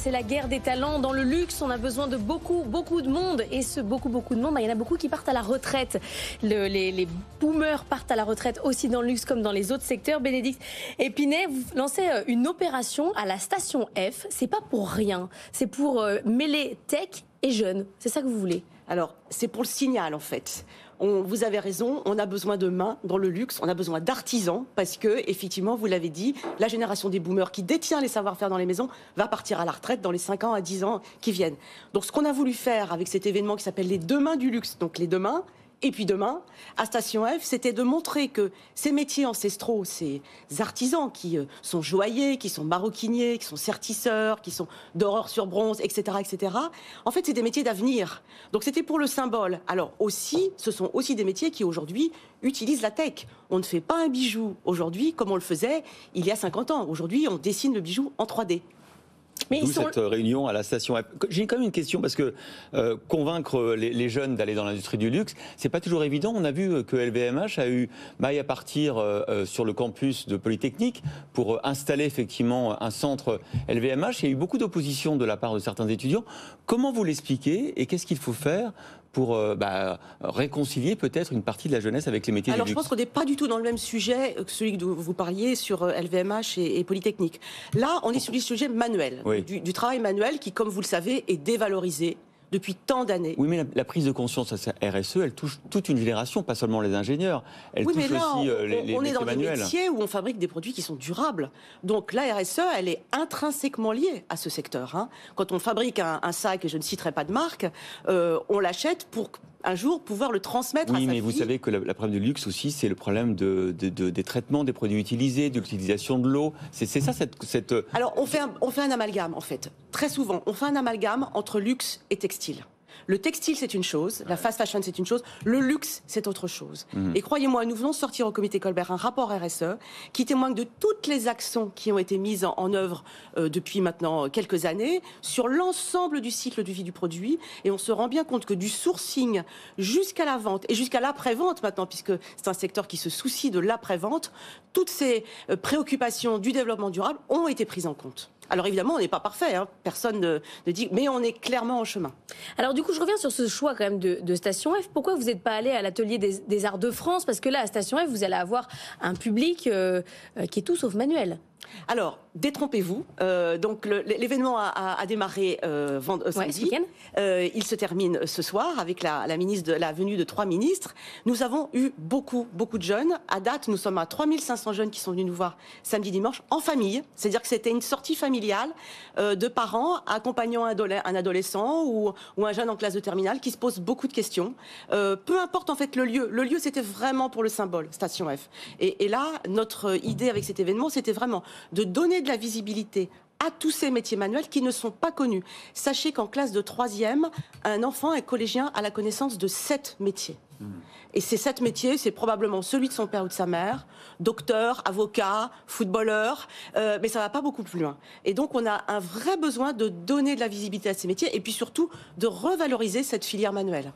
c'est la guerre des talents. Dans le luxe, on a besoin de beaucoup de monde. Et ce beaucoup de monde, il y en a beaucoup qui partent à la retraite. Les boomers partent à la retraite aussi dans le luxe comme dans les autres secteurs. Bénédicte Épinay, vous lancez une opération à la station F. C'est pas pour rien. C'est pour mêler tech et jeunes. C'est ça que vous voulez? Alors, c'est pour le signal, en fait. Vous avez raison, on a besoin de mains dans le luxe, on a besoin d'artisans, parce que, effectivement, vous l'avez dit, la génération des boomers qui détient les savoir-faire dans les maisons va partir à la retraite dans les 5 ans à 10 ans qui viennent. Donc, ce qu'on a voulu faire avec cet événement qui s'appelle les Demain du luxe, donc les demain, et puis demain, à Station F, c'était de montrer que ces métiers ancestraux, ces artisans qui sont joailliers, qui sont maroquiniers, qui sont sertisseurs, qui sont doreurs sur bronze, etc., en fait, c'est des métiers d'avenir. Donc, c'était pour le symbole. Alors aussi, ce sont aussi des métiers qui, aujourd'hui, utilisent la tech. On ne fait pas un bijou aujourd'hui comme on le faisait il y a 50 ans. Aujourd'hui, on dessine le bijou en 3D. D'où cette réunion à la station F. J'ai quand même une question, parce que convaincre les jeunes d'aller dans l'industrie du luxe, c'est pas toujours évident. On a vu que LVMH a eu maille à partir sur le campus de Polytechnique pour installer effectivement un centre LVMH. Il y a eu beaucoup d'opposition de la part de certains étudiants. Comment vous l'expliquez et qu'est-ce qu'il faut faire pour réconcilier peut-être une partie de la jeunesse avec les métiers du luxe? Alors je pense qu'on n'est pas du tout dans le même sujet que celui que vous parliez sur LVMH et Polytechnique. Là, on est sur du sujet manuel, oui. du travail manuel qui, comme vous le savez, est dévalorisé depuis tant d'années. Oui, mais la prise de conscience à la RSE, elle touche toute une génération, pas seulement les ingénieurs. Elle touche aussi les on est dans manuels. des métiers où on fabrique des produits qui sont durables. Donc la RSE, elle est intrinsèquement liée à ce secteur. Hein. Quand on fabrique un sac, et je ne citerai pas de marque, on l'achète pour un jour pouvoir le transmettre à sa fille. Oui, mais vous savez que la problème du luxe aussi, c'est le problème des traitements des produits utilisés, de l'utilisation de l'eau. C'est ça cette... Alors on fait un amalgame en fait. Très souvent, on fait un amalgame entre luxe et textile. Le textile, c'est une chose, la fast fashion, c'est une chose, le luxe, c'est autre chose. Et croyez-moi, nous venons de sortir au comité Colbert un rapport RSE qui témoigne de toutes les actions qui ont été mises en œuvre depuis maintenant quelques années sur l'ensemble du cycle de vie du produit. Et on se rend bien compte que du sourcing jusqu'à la vente et jusqu'à l'après-vente maintenant, puisque c'est un secteur qui se soucie de l'après-vente, toutes ces préoccupations du développement durable ont été prises en compte. Alors évidemment, on n'est pas parfait, hein. Personne ne dit, mais on est clairement en chemin. Alors du coup, je reviens sur ce choix quand même de Station F. Pourquoi vous n'êtes pas allé à l'atelier des Arts de France? Parce que là, à Station F, vous allez avoir un public qui est tout sauf manuel. Alors, détrompez-vous. Donc l'événement a démarré samedi. Il se termine ce soir avec la venue de 3 ministres. Nous avons eu beaucoup de jeunes. À date, nous sommes à 3500 jeunes qui sont venus nous voir samedi, dimanche, en famille. C'est-à-dire que c'était une sortie familiale de parents accompagnant un adolescent ou un jeune en classe de terminale qui se pose beaucoup de questions. Peu importe en fait le lieu. Le lieu, c'était vraiment pour le symbole, Station F. Et là, notre idée avec cet événement, c'était vraiment de donner de la visibilité à tous ces métiers manuels qui ne sont pas connus. Sachez qu'en classe de 3e, un enfant, un collégien, a la connaissance de 7 métiers. Et ces 7 métiers, c'est probablement celui de son père ou de sa mère, docteur, avocat, footballeur, mais ça va pas beaucoup plus loin. Et donc on a un vrai besoin de donner de la visibilité à ces métiers et puis surtout de revaloriser cette filière manuelle.